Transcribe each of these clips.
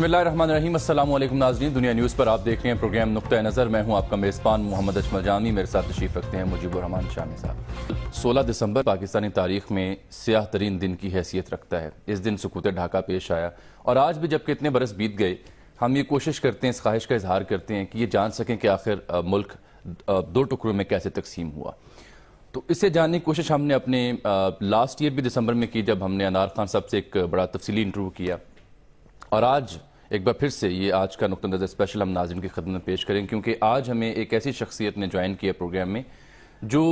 بسم اللہ الرحمن الرحیم۔ السلام علیکم ناظرین، دنیا نیوز پر آپ دیکھ رہے ہیں پروگرام نقطہ نظر۔ میں ہوں آپ کا میزبان محمد اجمل جامی، میرے ساتھ تشریف رکھتے ہیں مجیب الرحمان شامی صاحب۔ 16 دسمبر پاکستانی تاریخ میں سیاہ ترین دن کی حیثیت رکھتا ہے۔ اس دن سکوت ڈھاکہ پیش آیا، اور آج بھی جب کہ اتنے برس بیت گئے، ہم یہ کوشش کرتے ہیں، اس خواہش کا اظہار کرتے ہیں کہ یہ جان سکیں کہ آخر ملک دو ٹکڑوں میں کیسے تقسیم ہوا۔ تو اسے جاننے کی کوشش ہم نے اپنے لاسٹ ایئر بھی دسمبر میں کی، جب ہم نے انار خان صاحب سے ایک بڑا تفصیلی انٹرویو کیا، اور آج ایک بار پھر سے یہ آج کا نقطہ نظر اسپیشل ہم ناظرین کی خدمت میں پیش کریں، کیونکہ آج ہمیں ایک ایسی شخصیت نے جوائن کیا پروگرام میں جو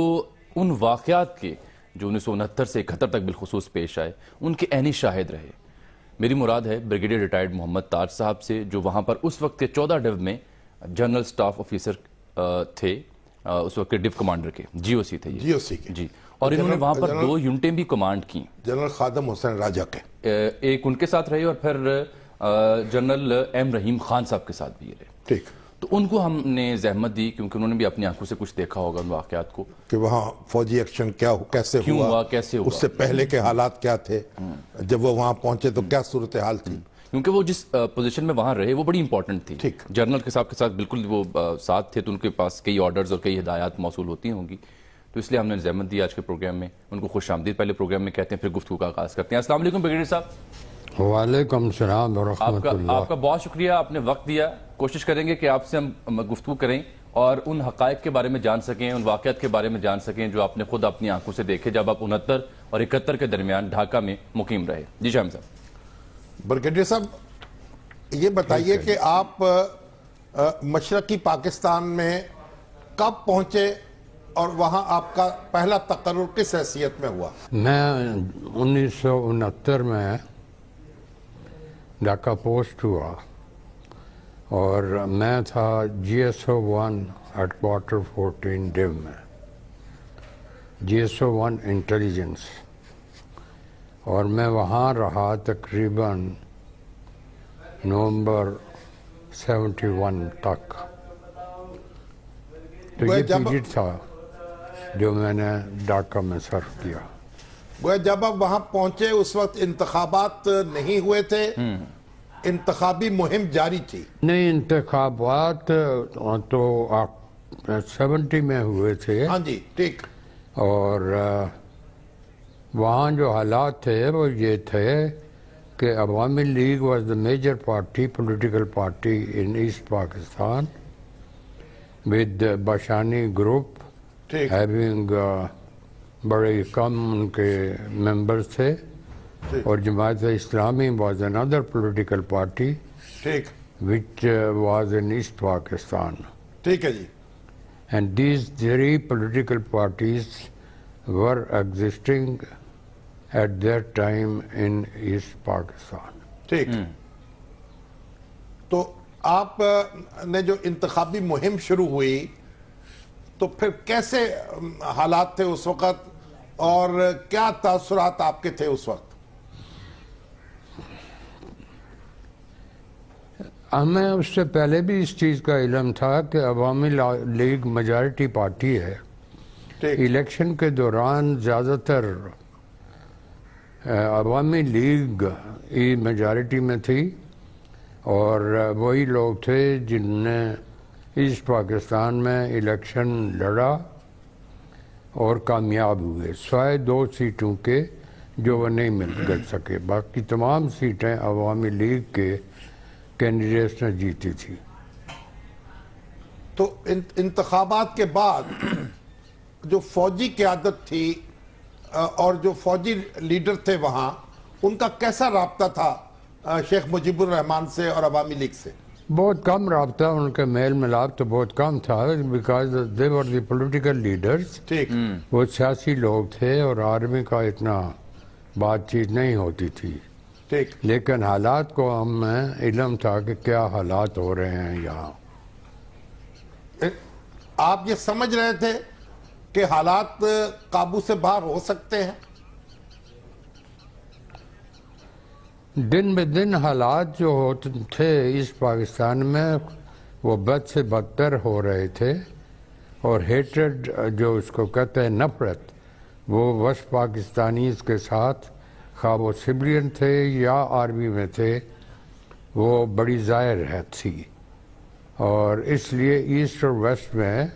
ان واقعات کے جو 1969 سے 71 تک بالخصوص پیش آئے، ان کے عینی شاہد رہے۔ میری مراد ہے بریگیڈیئر ریٹائرڈ محمد تاج صاحب سے، جو وہاں پر اس وقت کے 14 ڈیو میں جنرل سٹاف آفیسر تھے، اس وقت کے ڈیو کمانڈر کے، جی او سی تھے یہ، جی او سی کے جی، اور انہوں نے وہاں پر 2 یونٹیں بھی کمانڈ کی، جنرل خادم حسین راجہ کے، ایک ان کے ساتھ رہے اور پھر جنرل ایم رحیم خان صاحب کے ساتھ بھی یہ رہے۔ ٹھیک، تو ان کو ہم نے زحمت دی، کیونکہ انہوں نے بھی اپنی آنکھوں سے کچھ دیکھا ہوگا ان واقعات کو، کہ وہاں فوجی ایکشن کیا کیسے کیوں ہوا، کیسے ہوا، اس سے پہلے کے حالات کیا تھے، جب وہ وہاں پہنچے تو کیا صورتحال تھی، کیونکہ وہ جس پوزیشن میں وہاں رہے وہ بڑی امپورٹنٹ تھی۔ ٹھیک، جنرل کے ساتھ بالکل وہ ساتھ تھے، تو ان کے پاس کئی آرڈرز اور کئی ہدایات موصول ہوتی ہوں گی، تو اس لیے ہم نے زحمت دی آج کے پروگرام میں۔ ان کو خوش آمدید پہلے پروگرام میں کہتے ہیں، پھر گفتگو کا آغاز کرتے ہیں۔ السلام علیکم بریگیڈیئر صاحب۔ وعلیکم السلام ورحمۃ اللہ۔ آپ کا بہت شکریہ، آپ نے وقت دیا۔ کوشش کریں گے کہ آپ سے ہم گفتگو کریں اور ان حقائق کے بارے میں جان سکیں، ان واقعات کے بارے میں جان سکیں جو آپ نے خود اپنی آنکھوں سے دیکھے جب آپ 69 اور 71 کے درمیان ڈھاکہ میں مقیم رہے۔ جی شاہم صاحب۔ بریگیڈیئر صاحب، یہ بتائیے کہ آپ مشرقی پاکستان میں کب پہنچے اور وہاں آپ کا پہلا تقرر کس حیثیت میں ہوا؟ میں 1969 میں ڈھاکہ پوسٹ ہوا، اور میں تھا G S O 1 head quarter 14 div میں، جی ایس او 1 انٹیلیجنس، اور میں وہاں رہا تقریباً نومبر 71 تک۔ تو یہ پیریڈ تھا جو میں نے ڈھاکہ میں سرو کیا۔ وہ جب آپ وہاں پہنچے اس وقت انتخابات نہیں ہوئے تھے، انتخابی مہم جاری تھی؟ نہیں، انتخابات تو 70 میں ہوئے تھے۔ ہاں جی، ٹھیک۔ اور وہاں جو حالات تھے وہ یہ تھے کہ Awami league was the major party, political party in east Pakistan, with Bhashani group having بڑے کم ان کے ممبرز تھے، اور Jamaat Islami was another political party which was in East Pakistan. ٹھیک ہے جی۔ And these 3 political parties were existing at that time in East Pakistan. ٹھیک۔ تو آپ نے جو انتخابی مہم شروع ہوئی تو پھر کیسے حالات تھے اس وقت، اور کیا تاثرات آپ کے تھے اس وقت؟ ہمیں اس سے پہلے بھی اس چیز کا علم تھا کہ عوامی لیگ میجارٹی پارٹی ہے۔ الیکشن کے دوران زیادہ تر عوامی لیگ میجارٹی میں تھی، اور وہی لوگ تھے جن نے ایسٹ پاکستان میں الیکشن لڑا اور کامیاب ہوئے، سوائے 2 سیٹوں کے جو وہ نہیں مل سکے، باقی تمام سیٹیں عوامی لیگ کے کینڈیڈیٹس نے جیتی تھی۔ تو انتخابات کے بعد جو فوجی قیادت تھی اور جو فوجی لیڈر تھے وہاں، ان کا کیسا رابطہ تھا شیخ مجیب الرحمان سے اور عوامی لیگ سے؟ بہت کم رابطہ، ان کا میل ملاپ تو بہت کم تھا، because they were the political leaders, وہ سیاسی لوگ تھے اور آرمی کا اتنا بات چیت نہیں ہوتی تھی، لیکن حالات کو ہمیں علم تھا کہ کیا حالات ہو رہے ہیں یہاں۔ آپ یہ سمجھ رہے تھے کہ حالات قابو سے باہر ہو سکتے ہیں؟ دن بہ دن حالات جو ہوتے تھے اس پاکستان میں وہ بد سے بدتر ہو رہے تھے، اور ہیٹرڈ جو اس کو کہتے ہیں نفرت، وہ وسط پاکستانیز کے ساتھ، خواہ وہ سویلین تھے یا آرمی میں تھے، وہ بڑی ظاہر ہے تھی، اور اس لیے ایسٹ اور ویسٹ میں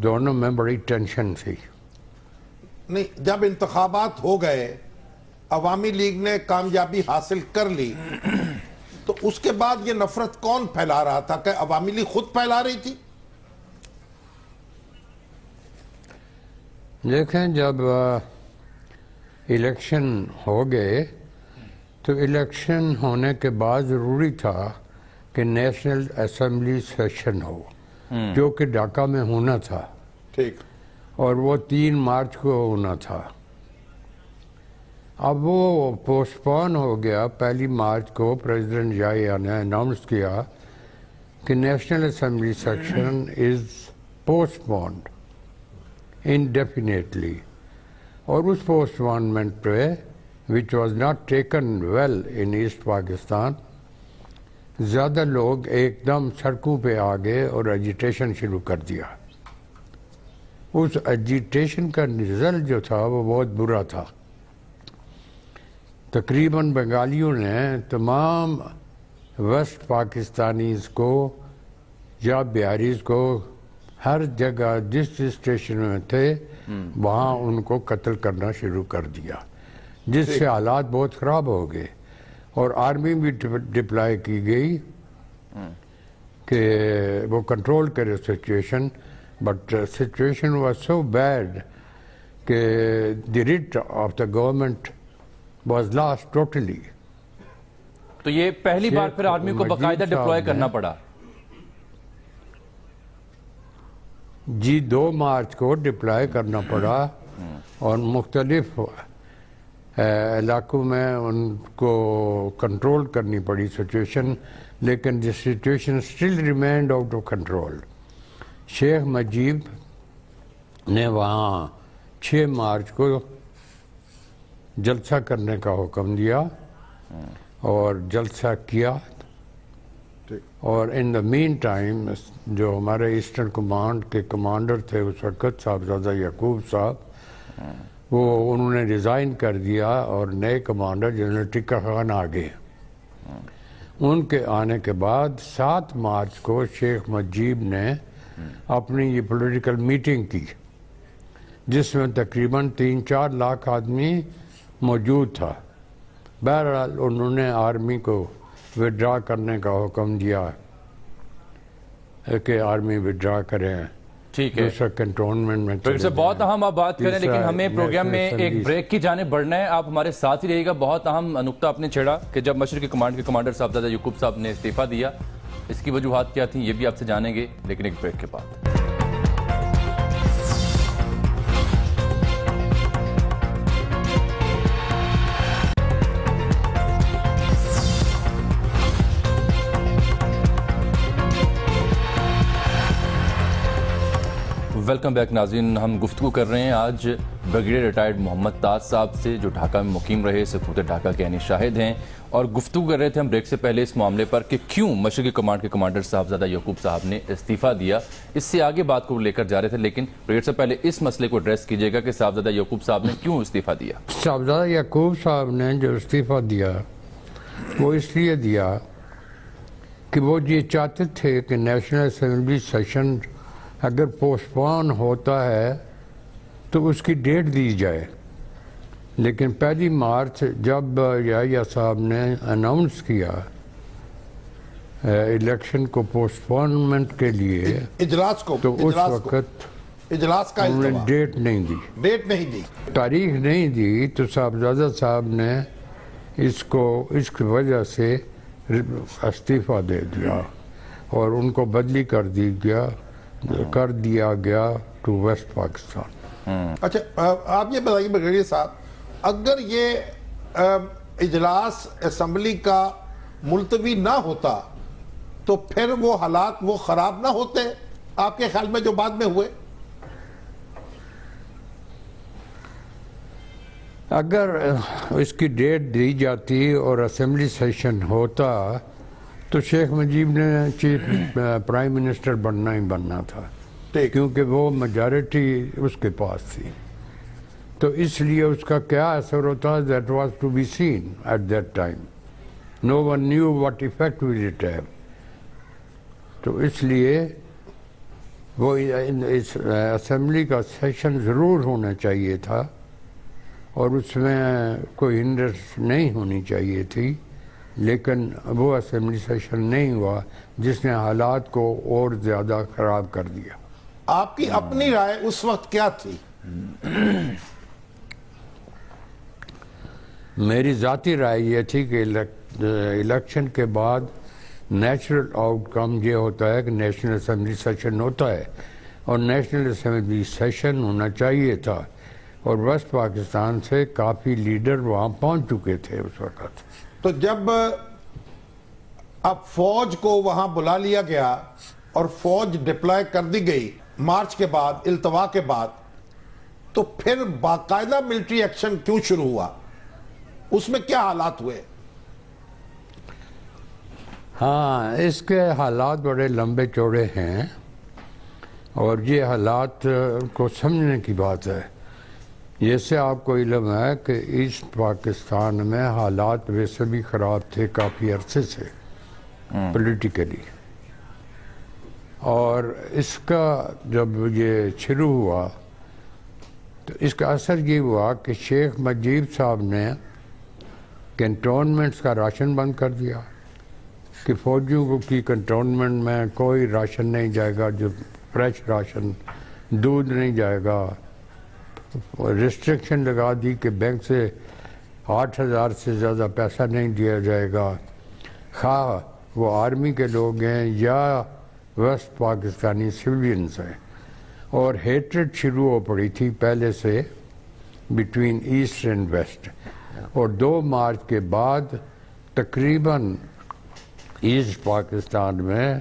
دونوں میں بڑی ٹینشن تھی۔ نہیں، جب انتخابات ہو گئے، عوامی لیگ نے کامیابی حاصل کر لی، تو اس کے بعد یہ نفرت کون پھیلا رہا تھا؟ کہ عوامی لیگ خود پھیلا رہی تھی؟ دیکھیں، جب الیکشن ہو گئے تو الیکشن ہونے کے بعد ضروری تھا کہ نیشنل اسمبلی سیشن ہو، جو کہ ڈھاکہ میں ہونا تھا، ٹھیک، اور وہ 3 مارچ کو ہونا تھا۔ اب وہ پوسٹ پون ہو گیا۔ 1 مارچ کو پریزیڈنٹ جائے نے اناؤنس کیا کہ national assembly session is postponed indefinitely، اور اس پوسٹ پونمنٹ پہ which was not taken well in East Pakistan, زیادہ لوگ ایک دم سڑکوں پہ آ گئے اور ایجیٹیشن شروع کر دیا۔ اس ایجیٹیشن کا رزلٹ جو تھا وہ بہت برا تھا۔ تقریباً بنگالیوں نے تمام ویسٹ پاکستانیز کو یا بہاریز کو ہر جگہ جس اسٹیشن میں تھے وہاں ان کو قتل کرنا شروع کر دیا، جس سے حالات بہت خراب ہو گئے، اور آرمی بھی ڈپلائی کی گئی کہ وہ کنٹرول کرے situation, but situation was so bad کہ the writ of the government was lost totally. تو یہ پہلی بار پھر آرمی کو باقاعدہ ڈپلوائے کرنا پڑا؟ جی، 2 مارچ کو ڈپلائے کرنا پڑا، اور مختلف علاقوں میں ان کو کنٹرول کرنی پڑی سچویشن، لیکن the situation still remained out of control. شیخ مجیب نے وہاں 6 مارچ کو جلسہ کرنے کا حکم دیا، اور جلسہ کیا، اور ان دا مین ٹائم جو ہمارے ایسٹرن کمانڈ کے کمانڈر تھے اس وقت، صاحبزادہ یعقوب صاحب، وہ انہوں نے ریزائن کر دیا، اور نئے کمانڈر جنرل ٹکا خان آ گئے۔ ان کے آنے کے بعد 7 مارچ کو شیخ مجیب نے اپنی یہ پولیٹیکل میٹنگ کی، جس میں تقریباً 3-4 لاکھ آدمی موجود تھا۔ بہرحال انہوں نے آرمی کو وڈرا کرنے کا حکم دیا کہ آرمی وڈرا کریں۔ ٹھیک ہے، دوسرا کنٹونمنٹ میں پھر سے بہت اہم آپ بات کریں، لیکن ہمیں پروگرام میں ایک بریک کی جانب بڑھنا ہے۔ آپ ہمارے ساتھ ہی رہیے گا۔ بہت اہم نقطہ آپ نے چھیڑا کہ جب مشرقی کمانڈ کے کمانڈر صاحبزادہ یعقوب صاحب نے استعفیٰ دیا، اس کی وجوہات کیا تھیں یہ بھی آپ سے جانیں گے، لیکن ایک بریک کے بعد۔ ویلکم بیک ناظرین، ہم گفتگو کر رہے ہیں آج بریگیڈیئر ریٹائرڈ محمد تاج صاحب سے، جو ڈھاکہ میں مقیم رہے، سکوت ڈھاکہ کے عینی شاہد ہیں، اور گفتگو کر رہے تھے ہم بریک سے پہلے اس معاملے پر کہ کیوں مشرقی کمانڈ کے کمانڈر صاحبزادہ یعقوب صاحب نے استعفیٰ دیا۔ اس سے آگے بات کو لے کر جا رہے تھے، لیکن بریک سے پہلے اس مسئلے کو ایڈریس کیجیے گا کہ صاحبزادہ یعقوب صاحب نے کیوں استعفیٰ دیا۔ صاحبزادہ یعقوب صاحب نے جو استعفیٰ دیا وہ اس لیے دیا کہ وہ یہ چاہتے تھے کہ نیشنل اسمبلی سیشن اگر پوسٹ پون ہوتا ہے تو اس کی ڈیٹ دی جائے، لیکن 1 مارچ جب یحییٰ صاحب نے اناؤنس کیا الیکشن کو پوسٹ پونمنٹ کے لیے اجلاس کو، تو اس وقت اجلاس کا انہوں نے ڈیٹ نہیں دی، تاریخ نہیں دی، تو صاحبزادہ صاحب نے اس کی وجہ سے استعفیٰ دے دیا، اور ان کو بدلی کر دیا گیا ٹو ویسٹ پاکستان۔ اچھا، آپ یہ بتائیے بریگیڈیئر صاحب، اگر یہ اجلاس اسمبلی کا ملتوی نہ ہوتا تو پھر وہ حالات وہ خراب نہ ہوتے آپ کے خیال میں جو بعد میں ہوئے؟ اگر اس کی ڈیٹ دی جاتی اور اسمبلی سیشن ہوتا تو شیخ مجیب نے چیف پرائم منسٹر بننا تھا، کیونکہ وہ میجارٹی اس کے پاس تھی، تو اس لیے اس کا کیا اثر ہوتا، that was to be seen at that time. No one knew what effect will it have. تو اس لیے وہ اس اسمبلی کا سیشن ضرور ہونا چاہیے تھا اور اس میں کوئی ہنڈرنس نہیں ہونی چاہیے تھی، لیکن وہ اسمبلی سیشن نہیں ہوا جس نے حالات کو اور زیادہ خراب کر دیا۔ آپ کی اپنی رائے اس وقت کیا تھی؟ میری ذاتی رائے یہ تھی کہ الیکشن کے بعد نیچرل آؤٹ کم یہ ہوتا ہے کہ نیشنل اسمبلی سیشن ہوتا ہے، اور نیشنل اسمبلی سیشن ہونا چاہیے تھا، اور ویسٹ پاکستان سے کافی لیڈر وہاں پہنچ چکے تھے اس وقت۔ تو جب اب فوج کو وہاں بلا لیا گیا اور فوج ڈپلائے کر دی گئی مارچ کے بعد، التوا کے بعد، تو پھر باقاعدہ ملٹری ایکشن کیوں شروع ہوا؟ اس میں کیا حالات ہوئے؟ ہاں، اس کے حالات بڑے لمبے چوڑے ہیں اور یہ حالات کو سمجھنے کی بات ہے۔ جیسے آپ کو علم ہے کہ ایسٹ پاکستان میں حالات ویسے بھی خراب تھے کافی عرصے سے پولیٹیکلی، اور اس کا جب یہ شروع ہوا تو اس کا اثر یہ ہوا کہ شیخ مجیب صاحب نے کنٹونمنٹس کا راشن بند کر دیا کہ فوجیوں کو کی کنٹونمنٹ میں کوئی راشن نہیں جائے گا، جو فریش راشن، دودھ نہیں جائے گا۔ ریسٹرکشن لگا دی کہ بینک سے 8,000 سے زیادہ پیسہ نہیں دیا جائے گا، خواہ وہ آرمی کے لوگ ہیں یا ویسٹ پاکستانی سویلینز ہیں۔ اور ہیٹرڈ شروع ہو پڑی تھی پہلے سے بٹوین ایسٹ اینڈ ویسٹ، اور 2 مارچ کے بعد تقریباً ایسٹ پاکستان میں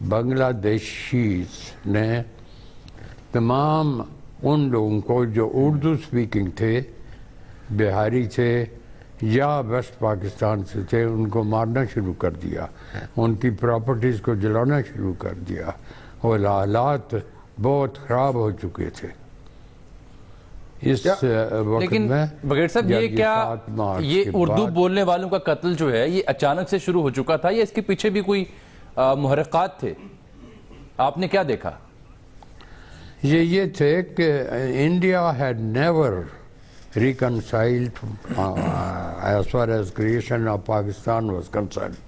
بنگلہ دیشیز نے تمام ان لوگوں کو جو اردو سپیکنگ تھے، بہاری تھے یا ویسٹ پاکستان سے تھے، ان کو مارنا شروع کر دیا، ان کی پراپرٹیز کو جلانا شروع کر دیا، اور حالات بہت خراب ہو چکے تھے اس وقت لیکن میں۔ بغیر صاحب یہ کیا یہ اردو بولنے والوں کا قتل جو ہے یہ اچانک سے شروع ہو چکا تھا یا اس کے پیچھے بھی کوئی محرکات تھے؟ آپ نے کیا دیکھا؟ یہ تھے کہ India had never reconciled as far as creation of Pakistan was concerned.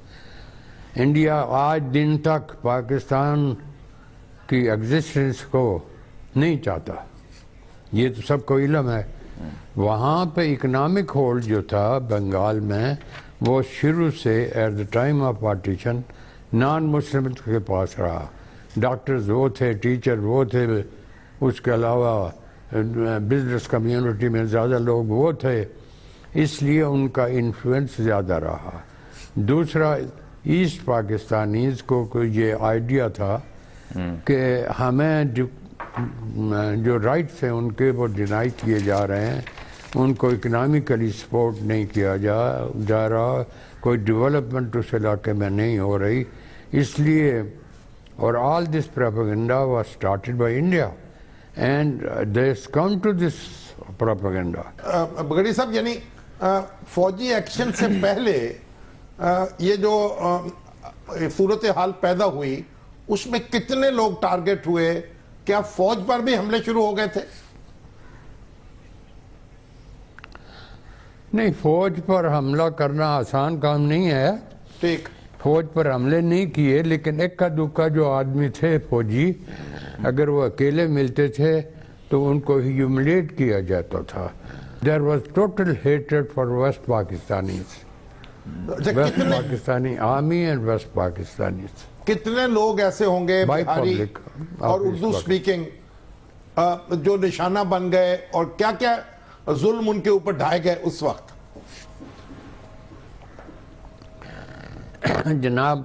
India آج دن تک پاکستان کی ایگزسٹنس کو نہیں چاہتا، یہ تو سب کو علم ہے۔ وہاں پہ اکنامک ہولڈ جو تھا بنگال میں وہ شروع سے at the time of partition non Muslim کے پاس رہا، ڈاکٹرز وہ تھے، ٹیچر وہ تھے، اس کے علاوہ بزنس کمیونٹی میں زیادہ لوگ وہ تھے، اس لیے ان کا انفلوئنس زیادہ رہا۔ دوسرا، ایسٹ پاکستانیز کو یہ آئیڈیا تھا کہ ہمیں جو رائٹس ہیں ان کے وہ ڈینائی کیے جا رہے ہیں، ان کو اکنامکلی سپورٹ نہیں کیا جا رہا، کوئی ڈیولپمنٹ اس علاقے میں نہیں ہو رہی، اس لیے اور all this propaganda was started by India and they come to this propaganda. بگڑی صاحب، یعنی فوجی ایکشن سے پہلے یہ جو صورتحال پیدا ہوئی اس میں کتنے لوگ ٹارگٹ ہوئے؟ کیا فوج پر بھی حملے شروع ہو گئے تھے؟ نہیں، فوج پر حملہ کرنا آسان کام نہیں ہے، ٹھیک، فوج پر حملے نہیں کیے، لیکن اکا دکا جو آدمی تھے فوجی، اگر وہ اکیلے ملتے تھے تو ان کو ہیوملیٹ کیا جاتا تھا۔ There was total hatred for West Pakistanis, West Pakistani army and West Pakistanis. کتنے لوگ ایسے ہوں گے بہاری اور اردو سپیکنگ جو نشانہ بن گئے، اور کیا کیا ظلم ان کے اوپر ڈھائے گئے اس وقت؟ جناب،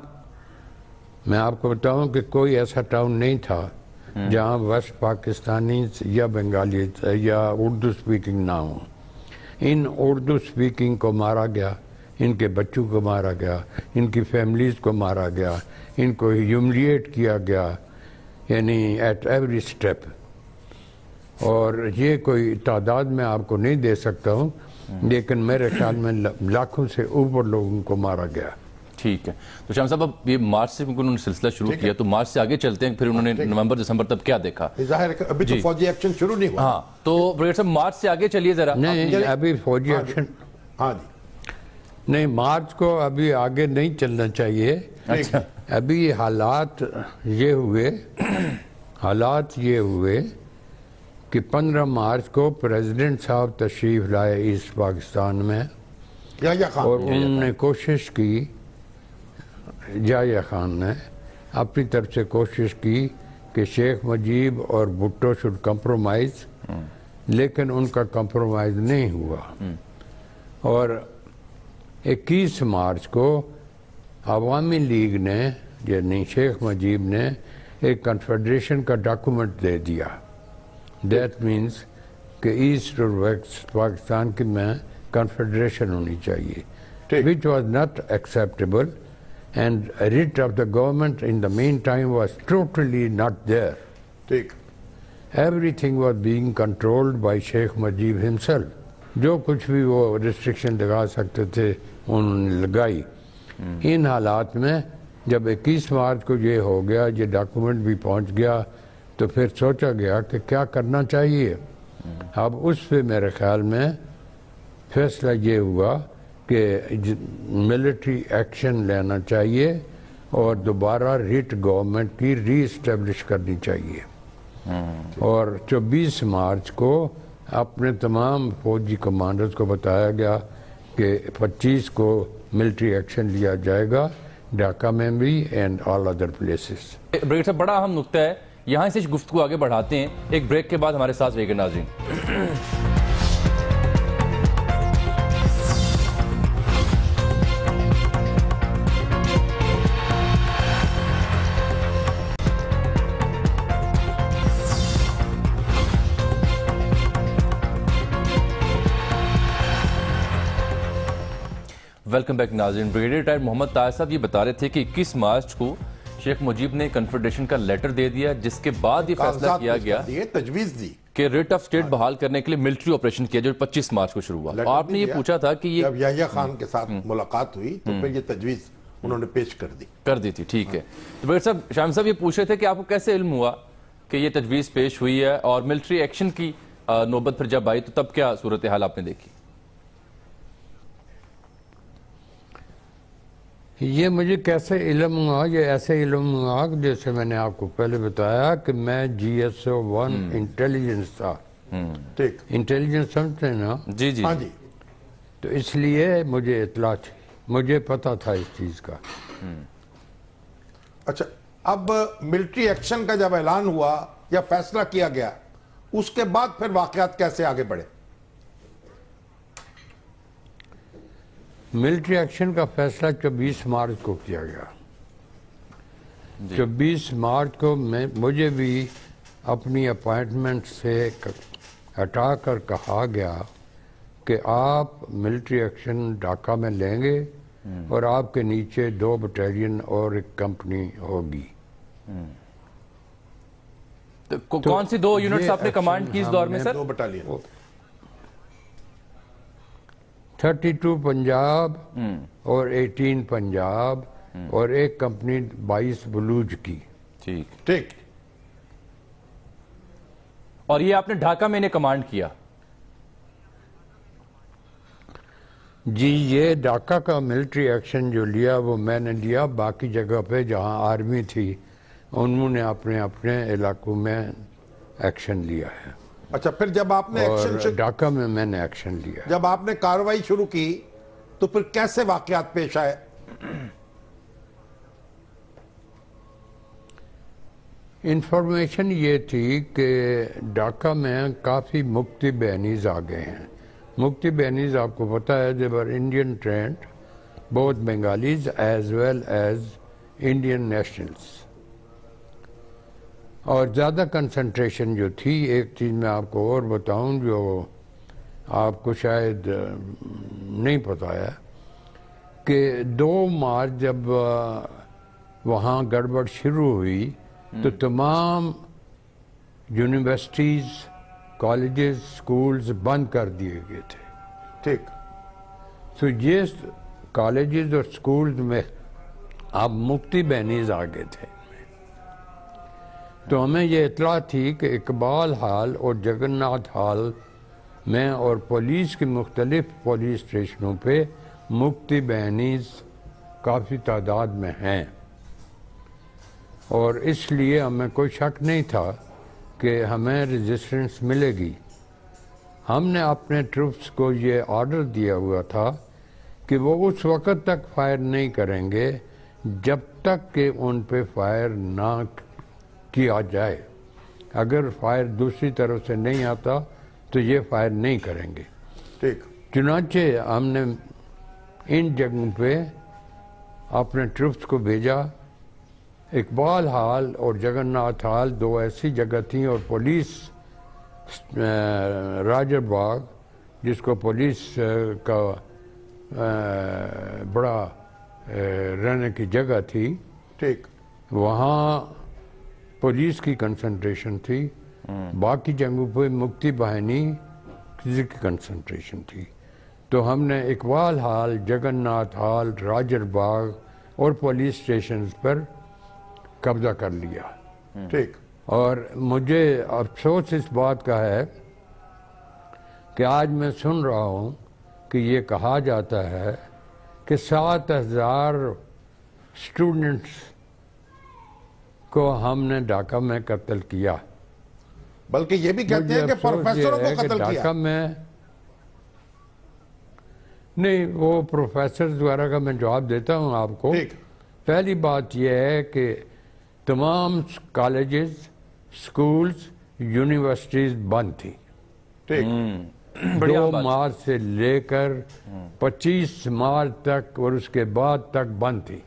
میں آپ کو بتاؤں کہ کوئی ایسا ٹاؤن نہیں تھا جہاں ویسٹ پاکستانی یا بنگالی یا اردو سپیکنگ نہ ہوں۔ ان اردو سپیکنگ کو مارا گیا، ان کے بچوں کو مارا گیا، ان کی فیملیز کو مارا گیا، ان کو ہیوملیٹ کیا گیا، یعنی ایٹ ایوری سٹیپ۔ اور یہ کوئی تعداد میں آپ کو نہیں دے سکتا ہوں، لیکن میرے خیال میں لاکھوں سے اوپر لوگوں کو مارا گیا. ٹھیک ہے. تو شاہ صاحب اب یہ مارچ سے انہوں نے سلسلہ شروع کیا, تو مارچ سے آگے چلتے ہیں, پھر انہوں نے نومبر دسمبر تب کیا دیکھا؟ ظاہر ہے ابھی تو فوجی ایکشن شروع نہیں ہوا. ہاں تو بریگیڈیئر صاحب مارچ سے آگے چلیے ذرا. نہیں ابھی فوجی ایکشن ہاں جی نہیں, مارچ کو ابھی آگے نہیں چلنا چاہیے. اچھا ابھی حالات یہ ہوئے کہ 15 مارچ کو پریزیڈنٹ صاحب تشریف لائے ایسٹ پاکستان میں, اور انہوں نے کوشش کی, یحییٰ خان نے اپنی طرف سے کوشش کی کہ شیخ مجیب اور بھٹو شوڈ کمپرومائز, لیکن ان کا کمپرومائز نہیں ہوا. اور 21 مارچ کو عوامی لیگ نے یعنی شیخ مجیب نے ایک کنفیڈریشن کا ڈاکومنٹ دے دیا. دیٹ مینس کہ ایسٹ اور ویسٹ پاکستان کی میں کنفیڈریشن ہونی چاہیے, which was not acceptable, and writ of the government in the meantime was totally not there. Everything was being controlled by Sheikh Mujib himself. جو کچھ بھی وہ ریسٹرکشن لگا سکتے تھے انہوں نے لگائی. ان حالات میں جب 21 مارچ کو یہ ہو گیا, یہ ڈاکومنٹ بھی پہنچ گیا, تو پھر سوچا گیا کہ کیا کرنا چاہیے. اب اس پہ میرے خیال میں فیصلہ یہ ہوا کہ ملٹری ایکشن لینا چاہیے اور دوبارہ ریٹ گورنمنٹ کی ری اسٹیبلش کرنی چاہیے. اور 24 مارچ کو اپنے تمام فوجی کمانڈرز کو بتایا گیا کہ 25 کو ملٹری ایکشن لیا جائے گا, ڈھاکہ میں بھی and all other places. Brigadier صاحب بڑا اہم نقطہ ہے, یہاں سے گفتگو آگے بڑھاتے ہیں, ایک بریک کے بعد ہمارے ساتھ رہیے گا ناظرین. ویلکم بیک ناظرین. بریگیڈیئر ریٹائرڈ محمد طاہر صاحب یہ بتا رہے تھے کہ 21 مارچ کو شیخ مجیب نے کنفیڈریشن کا لیٹر دے دیا, جس کے بعد یہ فیصلہ کیا گیا تجویز دی کہ ریٹ آف اسٹیٹ بحال کرنے کے لیے ملٹری آپریشن کیا, جو 25 مارچ کو شروع ہوا. آپ نے یہ پوچھا تھا کہ یہ جب یحییٰ خان کے ساتھ ملاقات ہوئی تو پھر یہ تجویز انہوں نے پیش کر دی تھی. ٹھیک ہے. تو بریگیڈیئر صاحب شاہ صاحب یہ پوچھ رہے تھے کہ آپ کو کیسے علم ہوا کہ یہ تجویز پیش ہوئی ہے, اور ملٹری ایکشن کی نوبت پھر جب آئی تو تب کیا صورتحال آپ نے دیکھی؟ یہ مجھے کیسے علم ہوا؟ یہ ایسے علم ہوا جیسے میں نے آپ کو پہلے بتایا کہ میں GSO-1 انٹیلیجنس تھا. انٹیلیجنس سمجھتے ہیں نا؟ جی جی. تو اس لیے مجھے اطلاع تھی, مجھے پتا تھا اس چیز کا. اچھا, اب ملٹری ایکشن کا جب اعلان ہوا یا فیصلہ کیا گیا, اس کے بعد پھر واقعات کیسے آگے بڑھے؟ ملٹری ایکشن کا فیصلہ 24 مارچ کو کیا گیا. 24 مارچ کو مجھے بھی اپنی اپائنٹمنٹ سے ہٹا کر کہا گیا کہ آپ ملٹری ایکشن ڈھاکہ میں لیں گے اور آپ کے نیچے 2 بٹالین اور 1 کمپنی ہوگی. کون سی 2 یونٹس آپ نے کمانڈ کی اس دور میں سر؟ 2 بٹالین 32 پنجاب اور 18 پنجاب اور 1 کمپنی 22 بلوچ کی. ٹھیک. اور یہ آپ نے ڈھاکہ میں نے کمانڈ کیا؟ جی, یہ ڈھاکہ کا ملٹری ایکشن جو لیا وہ میں نے لیا. باقی جگہ پہ جہاں آرمی تھی انہوں نے اپنے علاقوں میں ایکشن لیا ہے. اچھا, پھر جب آپ نے اور ڈھاکہ میں نے ایکشن لیا. جب آپ نے کارروائی شروع کی تو پھر کیسے واقعات پیش آئے؟ انفارمیشن یہ تھی کہ ڈھاکہ میں کافی مکتی بہنیز آ گئے ہیں. مکتی بہنیز آپ کو پتا ہے, they were Indian trained, both Bengalis as well as Indian nationals. اور زیادہ کنسنٹریشن جو تھی, ایک چیز میں آپ کو اور بتاؤں جو آپ کو شاید نہیں پتا ہے, کہ 2 مارچ جب وہاں گڑبڑ شروع ہوئی تو تمام یونیورسٹیز, کالجز, سکولز بند کر دیے گئے تھے. ٹھیک. تو یہ کالجز اور سکولز میں اب مفتی بینیز آگے تھے. تو ہمیں یہ اطلاع تھی کہ اقبال ہال اور جگن ناتھ ہال میں اور پولیس کے مختلف پولیس اسٹیشنوں پہ مفتی بینیز کافی تعداد میں ہیں، اور اس لیے ہمیں کوئی شک نہیں تھا کہ ہمیں ریزسٹنس ملے گی. ہم نے اپنے ٹروپس کو یہ آرڈر دیا ہوا تھا کہ وہ اس وقت تک فائر نہیں کریں گے جب تک کہ ان پہ فائر نہ کیا جائے. اگر فائر دوسری طرف سے نہیں آتا تو یہ فائر نہیں کریں گے. ٹھیک. چنانچہ ہم نے ان جگہوں پہ اپنے ٹروپس کو بھیجا. اقبال ہال اور جگن ناتھ ہال دو ایسی جگہ تھیں، اور پولیس راجر باغ جس کو پولیس کا بڑا رہنے کی جگہ تھی، ٹھیک. وہاں پولیس کی کنسنٹریشن تھی. باقی جگہوں پہ مفتی باہنی کی کنسنٹریشن تھی. تو ہم نے Iqbal hall, Jagan Nath hall, Roger باغ اور پولیس اسٹیشنز پر قبضہ کر لیا. ٹھیک. اور مجھے افسوس اس بات کا ہے کہ آج میں سن رہا ہوں کہ یہ کہا جاتا ہے کہ 7,000 اسٹوڈنٹس کو ہم نے ڈھاکہ میں قتل کیا. بلکہ یہ بھی کہتے ہیں کہ پروفیسروں کو قتل کیا. ڈھاکہ میں نہیں، وہ پروفیسرز وغیرہ کا میں جواب دیتا ہوں آپ کو. پہلی بات یہ ہے کہ تمام کالجز، سکولز، یونیورسٹیز بند تھی. 2 مارچ سے لے کر 25 مارچ تک، اور اس کے بعد تک بند تھی.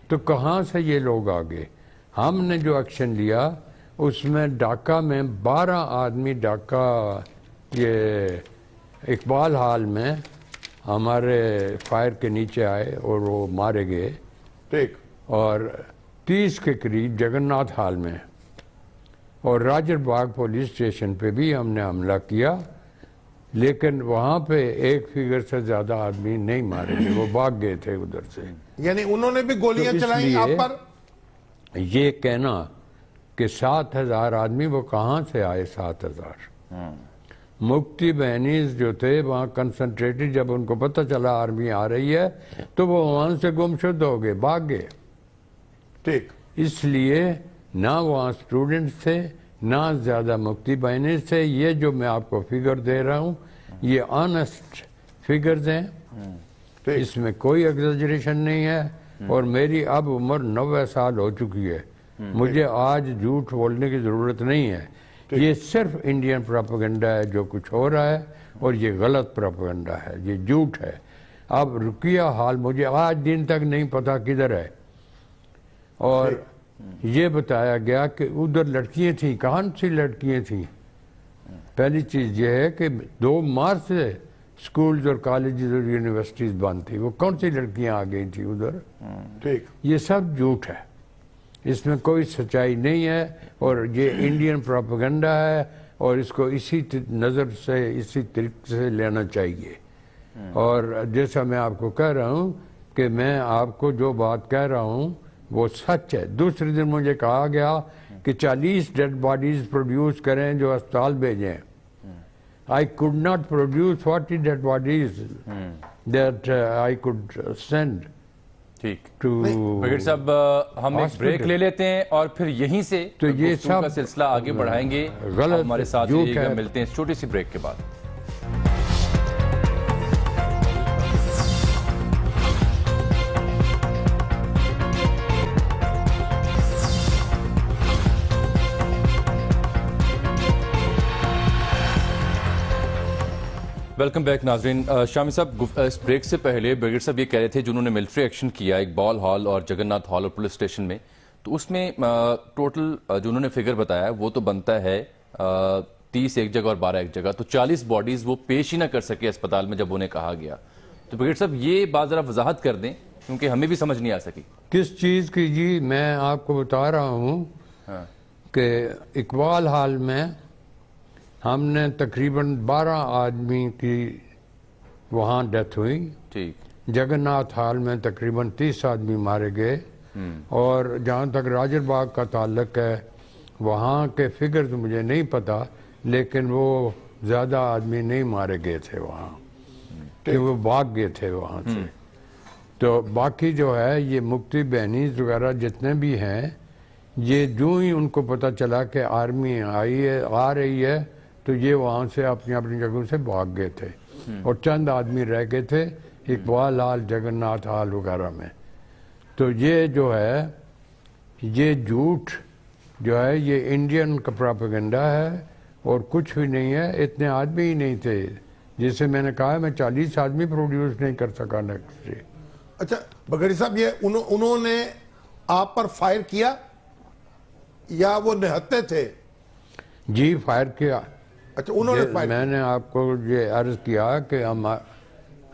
تو کہاں سے یہ لوگ آگے؟ ہم نے جو ایکشن لیا اس میں ڈھاکہ میں 12 آدمی ڈھاکہ یہ اقبال ہال میں ہمارے فائر کے نیچے آئے اور وہ مارے گئے. ٹھیک. اور 30 کے قریب جگن ناتھ ہال میں اور راجر باغ پولیس اسٹیشن پہ بھی ہم نے حملہ کیا، لیکن وہاں پہ 1 فگر سے زیادہ آدمی نہیں مارے گئے، وہ بھاگ گئے تھے ادھر سے. یعنی انہوں نے بھی گولیاں چلائیں آپ پر؟ یہ کہنا کہ 7,000 آدمی، وہ کہاں سے آئے 7,000؟ مفتی بہنیز جو تھے وہاں کنسنٹریٹڈ، جب ان کو پتہ چلا آرمی آ رہی ہے تو وہ وہاں سے گمشد ہو گئے، بھاگ گئے. ٹھیک. اس لیے نہ وہاں اسٹوڈنٹس تھے نہ زیادہ مفتی بہنیز تھے. یہ جو میں آپ کو فگر دے رہا ہوں یہ آنسٹ فگرز ہیں، اس میں کوئی ایگزیجریشن نہیں ہے. اور میری اب عمر 90 سال ہو چکی ہے، مجھے آج جھوٹ بولنے کی ضرورت نہیں ہے. یہ صرف انڈین پروپیگنڈا ہے جو کچھ ہو رہا ہے، اور یہ غلط پروپیگنڈا ہے، یہ جھوٹ ہے. اب رقیہ حال مجھے آج دن تک نہیں پتا کدھر ہے، اور یہ بتایا گیا کہ ادھر لڑکیاں تھیں. کہاں سی لڑکیاں تھیں؟ پہلی چیز یہ ہے کہ 2 مارچ سے سکولز اور کالجز اور یونیورسٹیز بند تھی. وہ کون سی لڑکیاں آ گئی تھیں ادھر؟ ٹھیک. یہ سب جھوٹ ہے، اس میں کوئی سچائی نہیں ہے، اور یہ انڈین پروپیگنڈا ہے، اور اس کو اسی نظر سے، اسی طریقے سے لینا چاہیے. اور جیسا میں آپ کو کہہ رہا ہوں کہ میں آپ کو جو بات کہہ رہا ہوں وہ سچ ہے. دوسرے دن مجھے کہا گیا کہ 40 ڈیڈ باڈیز پروڈیوس کریں جو اسپتال بھیجیں. I could not produce 40 dead bodies that I could send. ٹھیک. to بغیر صاحب ہم ایک بریک لے لیتے ہیں اور پھر یہیں سے تو یہ گفتگو کا سلسلہ آگے بڑھائیں گے. ہمارے ساتھ ملتے ہیں چھوٹی سی بریک کے بعد. ویلکم بیک ناظرین. شامی صاحب اس بریک سے پہلے برگیڈ صاحب یہ کہہ رہے تھے جنہوں نے ملٹری ایکشن کیا اقبال ہال اور جگن ناتھ ہال اور پولیس اسٹیشن میں، تو اس میں ٹوٹل جنہوں نے فگر بتایا وہ تو بنتا ہے 30 ایک جگہ اور 12 ایک جگہ، تو 40 باڈیز وہ پیش ہی نہ کر سکے اسپتال میں جب انہیں کہا گیا. تو برگیڈ صاحب یہ بات ذرا وضاحت کر دیں کیونکہ ہمیں بھی سمجھ نہیں آ سکی. کس چیز کی؟ جی میں آپ کو بتا رہا ہوں کہ اقبال ہال میں ہم نے تقریباً 12 آدمی کی وہاں ڈیتھ ہوئی. ٹھیک. جگن ناتھ ہال میں تقریباً 30 آدمی مارے گئے. اور جہاں تک راجر باغ کا تعلق ہے وہاں کے فگرز مجھے نہیں پتا، لیکن وہ زیادہ آدمی نہیں مارے گئے تھے وہاں، کہ وہ بھاگ گئے تھے وہاں سے. تو باقی جو ہے یہ مفتی بہنیز وغیرہ جتنے بھی ہیں، یہ جو ہی ان کو پتہ چلا کہ آرمی آ رہی ہے تو یہ وہاں سے اپنی اپنی جگہوں سے بھاگ گئے تھے. اور چند آدمی رہ گئے تھے اقبال ہال، جگن ناتھ ہال وغیرہ میں. تو یہ جو ہے یہ جھوٹ جو ہے یہ انڈین کا پراپیگنڈا ہے اور کچھ بھی نہیں ہے. اتنے آدمی ہی نہیں تھے، جیسے میں نے کہا میں 40 آدمی پروڈیوس نہیں کر سکا نیکسٹ ڈے. اچھا بگھڑی صاحب، یہ انہوں نے آپ پر فائر کیا یا وہ نہتے تھے؟ جی فائر کیا. اچھا انہوں نے فائر میں نے آپ کو یہ عرض کیا کہ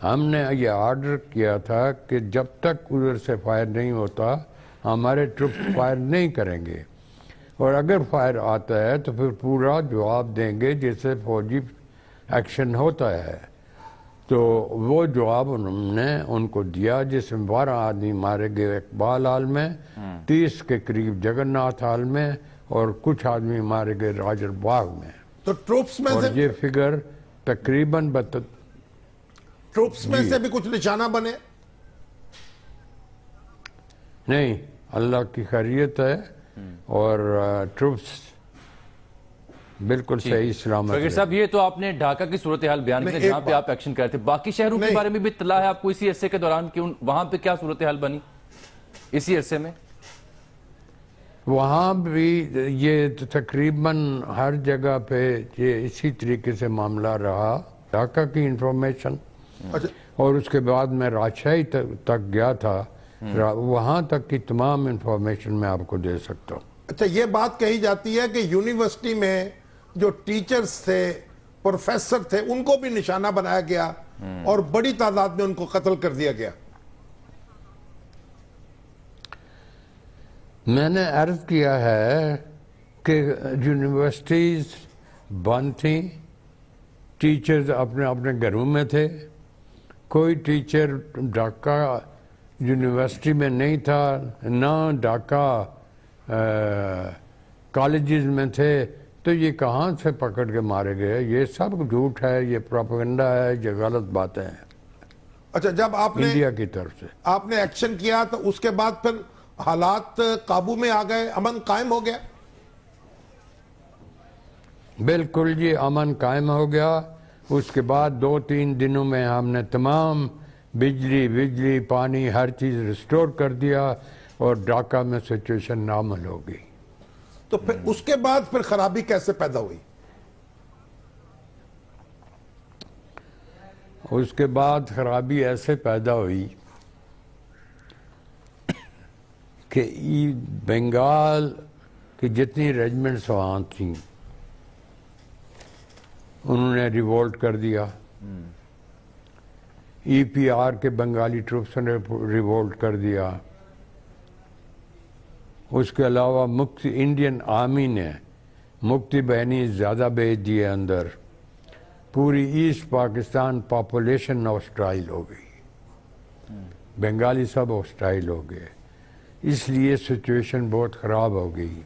ہم نے یہ آرڈر کیا تھا کہ جب تک ادھر سے فائر نہیں ہوتا ہمارے ٹروپ فائر نہیں کریں گے، اور اگر فائر آتا ہے تو پھر پورا جواب دیں گے جیسے فوجی ایکشن ہوتا ہے. تو وہ جواب انہوں نے ان کو دیا، جس میں 12 آدمی مارے گئے اقبال ہال میں، 30 کے قریب جگن ناتھ ہال میں، اور کچھ آدمی مارے گئے راجر باغ میں. تو ٹروپس میں اور سے یہ فگر تقریباً ٹروپس میں سے بھی کچھ نشانہ بنے؟ نہیں، اللہ کی خیریت ہے اور ٹروپس بالکل صحیح سلامت بگڑی صاحب یہ تو آپ نے ڈھاکہ کی صورتحال بیان کی جہاں پہ آپ ایکشن کر رہے تھے. باقی شہروں کے بارے میں بھی اطلاع ہے آپ کو اسی عرصے کے دوران کہ وہاں پہ کیا صورتحال بنی اسی عرصے میں؟ وہاں بھی یہ تقریباً ہر جگہ پہ یہ اسی طریقے سے معاملہ رہا. ڈھاکہ کی انفارمیشن اور اس کے بعد میں راجشاہی تک گیا تھا، وہاں تک کی تمام انفارمیشن میں آپ کو دے سکتا ہوں. اچھا یہ بات کہی جاتی ہے کہ یونیورسٹی میں جو ٹیچرز تھے، پروفیسر تھے، ان کو بھی نشانہ بنایا گیا اور بڑی تعداد میں ان کو قتل کر دیا گیا. میں نے عرض کیا ہے کہ یونیورسٹیز بند تھیں، ٹیچرز اپنے اپنے گھروں میں تھے. کوئی ٹیچر ڈھاکہ یونیورسٹی میں نہیں تھا، نہ ڈھاکہ کالجز میں تھے. تو یہ کہاں سے پکڑ کے مارے گئے؟ یہ سب جھوٹ ہے، یہ پروپیگنڈا ہے، یہ غلط باتیں ہیں. اچھا جب آپ نے انڈیا کی طرف سے آپ نے ایکشن کیا تو اس کے بعد پھر حالات قابو میں آ گئے، امن قائم ہو گیا؟ بالکل جی، امن قائم ہو گیا. اس کے بعد 2-3 دنوں میں ہم نے تمام بجلی پانی ہر چیز ریسٹور کر دیا اور ڈھاکہ میں سچویشن نارمل ہو گئی. تو پھر اس کے بعد پھر خرابی کیسے پیدا ہوئی؟ اس کے بعد خرابی ایسے پیدا ہوئی کہ بنگال کی جتنی ریجمنٹس وہاں تھیں انہوں نے ریوولٹ کر دیا. ای پی آر کے بنگالی ٹروپس نے ریوولٹ کر دیا. اس کے علاوہ انڈین آرمی نے مفتی بہنی زیادہ بھیج دیے اندر. پوری ایسٹ پاکستان پاپولیشن ہاسٹائل ہو گئی، بنگالی سب ہاسٹائل ہو گئے. اس لیے سچویشن بہت خراب ہو گئی.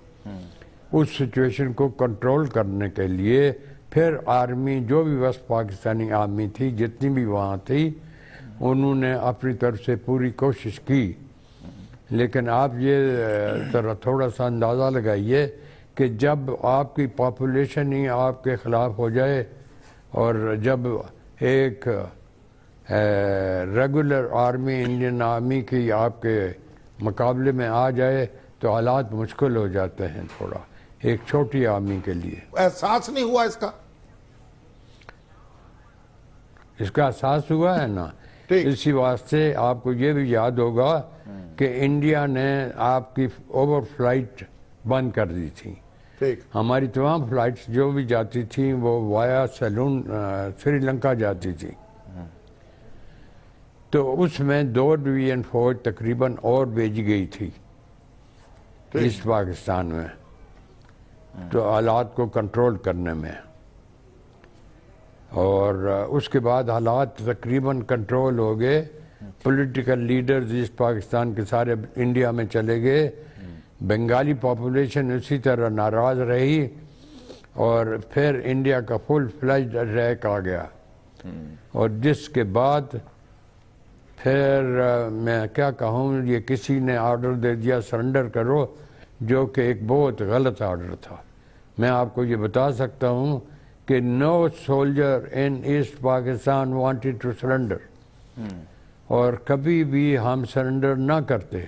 اس سچویشن کو کنٹرول کرنے کے لیے پھر آرمی، جو بھی ویسٹ پاکستانی آرمی تھی جتنی بھی وہاں تھی، انہوں نے اپنی طرف سے پوری کوشش کی. لیکن آپ یہ تھوڑا سا اندازہ لگائیے کہ جب آپ کی پاپولیشن ہی آپ کے خلاف ہو جائے اور جب ایک ریگولر آرمی، انڈین آرمی کی آپ کے مقابلے میں آ جائے تو حالات مشکل ہو جاتے ہیں تھوڑا ایک چھوٹی آرمی کے لیے. احساس نہیں ہوا اس کا؟ اس کا احساس ہوا ہے نا. اسی واسطے آپ کو یہ بھی یاد ہوگا کہ انڈیا نے آپ کی اوور فلائٹ بند کر دی تھی. ہماری تمام فلائٹس جو بھی جاتی تھیں وہ وایا سیلون سری لنکا جاتی تھی. تو اس میں 2 ڈویژن فوج تقریباً اور بھیجی گئی تھی ایسٹ پاکستان میں، تو حالات کو کنٹرول کرنے میں. اور اس کے بعد حالات تقریباً کنٹرول ہو گئے. پولیٹیکل لیڈرز ایسٹ پاکستان کے سارے انڈیا میں چلے گئے. بنگالی پاپولیشن اسی طرح ناراض رہی اور پھر انڈیا کا فل فلیجڈ اٹیک آ گیا. اور جس کے بعد پھر میں کیا کہوں, یہ کسی نے آرڈر دے دیا سرنڈر کرو, جو کہ ایک بہت غلط آرڈر تھا. میں آپ کو یہ بتا سکتا ہوں کہ no soldier in east Pakistan wanted to surrender, اور کبھی بھی ہم سرنڈر نہ کرتے.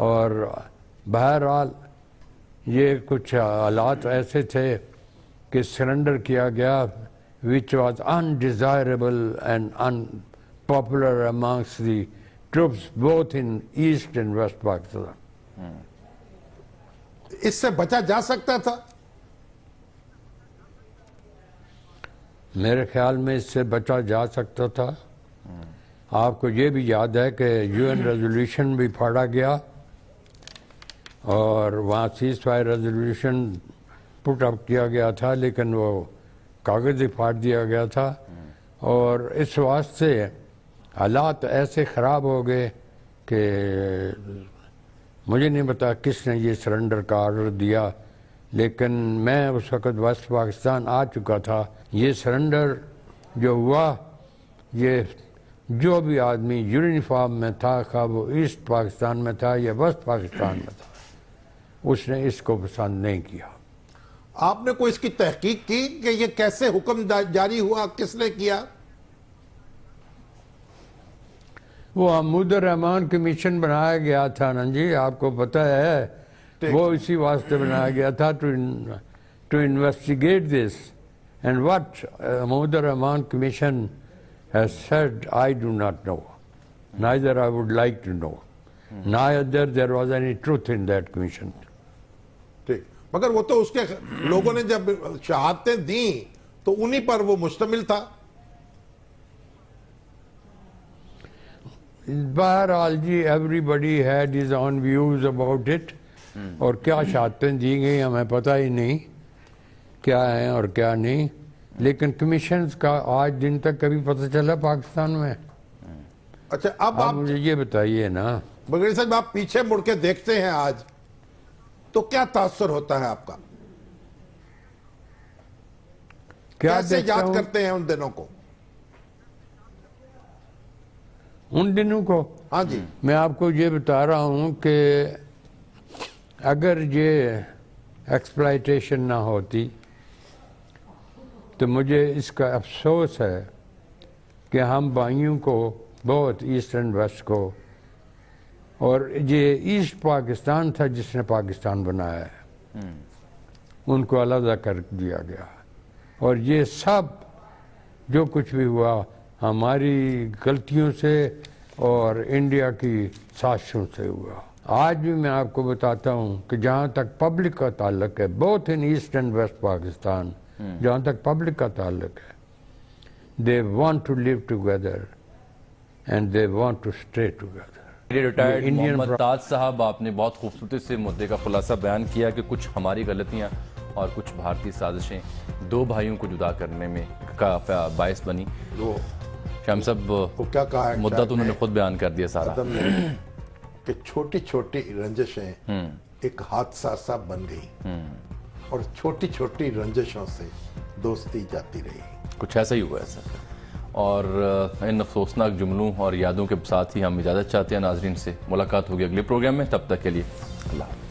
اور بہرحال یہ کچھ حالات ایسے تھے کہ سرنڈر کیا گیا which was undesirable and unpopular amongst the troops both in East and West Pakistan. اس سے بچا جا سکتا تھا؟ میرے خیال میں اس سے بچا جا سکتا تھا. آپ کو یہ بھی یاد ہے کہ UN ریزولوشن بھی پھاڑا گیا اور وہاں سیز فائر ریزولوشن پٹ اپ کیا گیا تھا, لیکن وہ کاغذ ہی پھاڑ دیا گیا تھا. اور اس واسطے حالات ایسے خراب ہو گئے کہ مجھے نہیں پتا کس نے یہ سرنڈر کا آرڈر دیا, لیکن میں اس وقت ویسٹ پاکستان آ چکا تھا. یہ سرنڈر جو ہوا, یہ جو بھی آدمی یونیفارم میں تھا, خواہ وہ ایسٹ پاکستان میں تھا یا ویسٹ پاکستان میں تھا, اس نے اس کو پسند نہیں کیا. آپ نے کوئی اس کی تحقیق کی کہ یہ کیسے حکم جاری ہوا, کس نے کیا؟ وہ حمود الرحمان کمیشن بنایا گیا تھا نا جی, آپ کو پتہ ہے. وہ اسی واسطے بنایا گیا تھا to investigate this. And what Hamood ur Rahman commission has said, I do not know. Neither I would like to know. Neither there was any truth in that commission. ٹھیک, مگر وہ تو اس کے لوگوں نے جب شہادتیں دیں تو انہی پر وہ مشتمل تھا. بہرحال جی, everybody had his own views about it. اور کیا شہادتیں دی گئی ہمیں پتہ ہی نہیں کیا ہیں اور کیا نہیں. لیکن کمیشنز کا آج دن تک کبھی پتہ چلا پاکستان میں؟ اچھا, اب آپ مجھے یہ بتائیے نا. بغیر صاحب, آپ پیچھے مڑ کے دیکھتے ہیں آج تو کیا تاثر ہوتا ہے آپ کا؟ کیسے یاد کرتے ہیں ان دنوں کو؟ ان دنوں کو ہاں جی, میں آپ کو یہ بتا رہا ہوں کہ اگر یہ ایکسپلائٹیشن نہ ہوتی تو مجھے اس کا افسوس ہے کہ ہم بھائیوں کو, بہت ایسٹ اینڈ ویسٹ کو, اور یہ ایسٹ پاکستان تھا جس نے پاکستان بنایا ہے, ان کو علیحدہ کر دیا گیا. اور یہ سب جو کچھ بھی ہوا ہماری غلطیوں سے اور انڈیا کی سازشوں سے ہوا. آج بھی میں آپ کو بتاتا ہوں کہ جہاں تک پبلک کا تعلق ہے, both in East and West Pakistan, جہاں تک پبلک کا تعلق ہے, they want to live together and they want to stay together. Retired Muhammad Taj صاحب, آپ نے بہت خوبصورتی سے مدعے کا خلاصہ بیان کیا کہ کچھ ہماری غلطیاں اور کچھ بھارتی سازشیں دو بھائیوں کو جدا کرنے میں کا باعث بنی. شام صاحب, کیا کہا ہے مدعا تو انہوں نے خود بیان کر دیا سارا, کہ چھوٹی چھوٹی رنجشیں ایک حادثہ سا بن گئی اور چھوٹی چھوٹی رنجشوں سے دوستی جاتی رہی. کچھ ایسا ہی ہوا ہے سر. اور ان افسوسناک جملوں اور یادوں کے ساتھ ہی ہم اجازت چاہتے ہیں ناظرین سے. ملاقات ہوگی اگلے پروگرام میں, تب تک کے لیے اللہ حافظ.